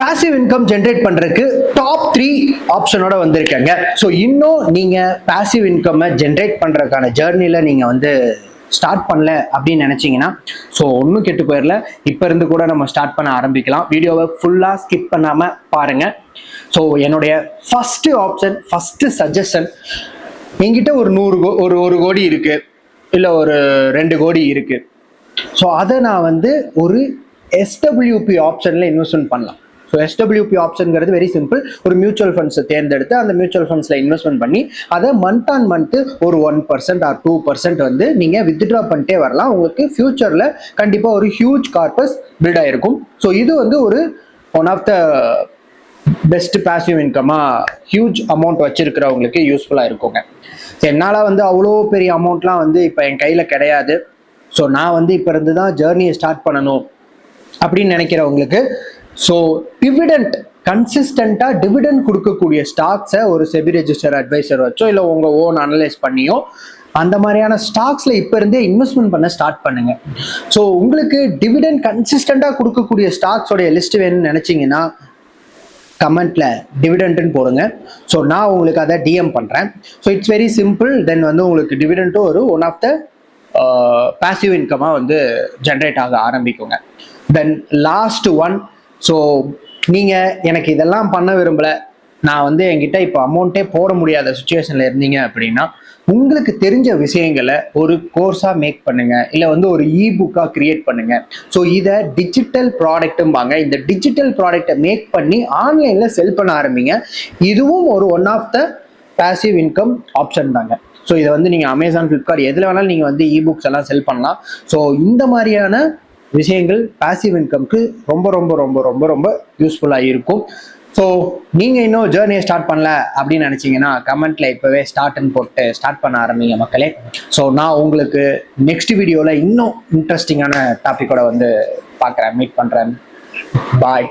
Passive income generate பண்றதுக்கு top 3 ஆப்ஷனோட வந்திருக்காங்க. So இன்னும் நீங்க பாசிவ் இன்கம் ஜென்ரேட் பண்றதுக்கான ஜேர்னில நீங்க வந்து ஸ்டார்ட் பண்ணல அப்படின்னு நினைச்சீங்கன்னா ஸோ ஒன்றும் கெட்டு போயிடல, இப்போ இருந்து கூட நம்ம ஸ்டார்ட் பண்ண ஆரம்பிக்கலாம். வீடியோவை ஃபுல்லா ஸ்கிப் பண்ணாம பாருங்க. ஸோ என்னுடைய ஃபர்ஸ்ட் ஆப்ஷன், ஃபர்ஸ்ட் சஜஷன், என்கிட்ட ஒரு 100 கோடி இருக்கு, இல்லை ஒரு 2 கோடி இருக்கு. ஸோ அதை நான் வந்து ஒரு எஸ்டபிள்யூபி ஆப்ஷன்ல இன்வெஸ்ட்மெண்ட் பண்ணலாம். ஸோ எஸ்டபிள்யூபி ஆப்ஷன்ங்கிறது வெரி சிம்பிள். ஒரு மியூச்சுவல் ஃபண்ட்ஸை தேர்ந்தெடுத்து அந்த மியூச்சுவல் ஃபண்ட்ஸ்ல இன்வெஸ்ட்மெண்ட் பண்ணி அதை மந்த் ஆன் மந்த் ஒரு 1% ஆர் 2% வந்து நீங்க வித்ட்ரா பண்ணிட்டே வரலாம். உங்களுக்கு ஃபியூச்சர்ல கண்டிப்பா ஒரு ஹியூஜ் கார்பஸ் பில்ட் ஆயிருக்கும். ஸோ இது வந்து ஒரு one of the best passive இன்கமா ஹியூஜ் அமௌண்ட் வச்சிருக்கிறவங்களுக்கு யூஸ்ஃபுல்லா இருக்குங்க. என்னால் வந்து அவ்வளோ பெரிய அமௌண்ட்லாம் வந்து இப்போ என் கையில கிடையாது. ஸோ நான் வந்து இப்போ இருந்து தான் ஜேர்னியை ஸ்டார்ட் பண்ணணும் அப்படின்னு நினைக்கிறவங்களுக்கு ஸோ டிவிடெண்ட், கன்சிஸ்டண்டாக டிவிடெண்ட் கொடுக்கக்கூடிய ஸ்டாக்ஸை ஒரு செபி ரெஜிஸ்டர் அட்வைசர் வச்சோ இல்லை உங்கள் ஓன் அனலைஸ் பண்ணியோ அந்த மாதிரியான ஸ்டாக்ஸ்ல இப்போ இருந்தே இன்வெஸ்ட்மெண்ட் பண்ண ஸ்டார்ட் பண்ணுங்க. ஸோ உங்களுக்கு டிவிடெண்ட் கன்சிஸ்டண்டாக கொடுக்கக்கூடிய ஸ்டாக்ஸோடைய லிஸ்ட் வேணும்னு நினைச்சீங்கன்னா கமெண்ட்ல டிவிடெண்ட்னு போடுங்க. ஸோ நான் உங்களுக்கு அதை டிஎம் பண்றேன். So it's very simple. Then வந்து உங்களுக்கு டிவிடெண்ட்டும் ஒரு ஒன் ஆஃப் த பாசிவ் இன்கமாக வந்து ஜென்ரேட் ஆக ஆரம்பிக்குங்க. தென் லாஸ்ட் ஒன், ஸோ நீங்கள் எனக்கு இதெல்லாம் பண்ண விரும்பலை, நான் வந்து என்கிட்ட இப்போ அமௌண்ட்டே போட முடியாத சுச்சுவேஷனில் இருந்தீங்க அப்படின்னா உங்களுக்கு தெரிஞ்ச விஷயங்களை ஒரு கோர்ஸாக மேக் பண்ணுங்க, இல்லை வந்து ஒரு இபுக்காக கிரியேட் பண்ணுங்க. ஸோ இதை டிஜிட்டல் ப்ராடக்ட்டும்பாங்க. இந்த டிஜிட்டல் ப்ராடக்டை மேக் பண்ணி ஆன்லைனில் செல் பண்ண ஆரம்பிங்க. இதுவும் ஒரு one of the passive income option தாங்க. ஸோ இதை வந்து நீங்கள் அமேசான், ஃப்ளிப்கார்ட் எதில் வேணாலும் நீங்கள் வந்து இபுக்ஸ் எல்லாம் செல் பண்ணலாம். ஸோ இந்த மாதிரியான விஷயங்கள் பாசிவ் இன்கம்க்கு ரொம்ப ரொம்ப ரொம்ப ரொம்ப ரொம்ப யூஸ்ஃபுல்லாக இருக்கும். ஸோ நீங்கள் இன்னும் ஜேர்னியை ஸ்டார்ட் பண்ணல அப்படின்னு நினச்சிங்கன்னா கமெண்ட்ல இப்போவே ஸ்டார்ட்னு போட்டு ஸ்டார்ட் பண்ண ஆரம்பிங்க மக்களே. ஸோ நான் உங்களுக்கு நெக்ஸ்ட் வீடியோவில் இன்னும் இன்ட்ரெஸ்டிங்கான டாப்பிக்கோட வந்து பார்க்குறேன், மீட் பண்ணுறேன். பாய்.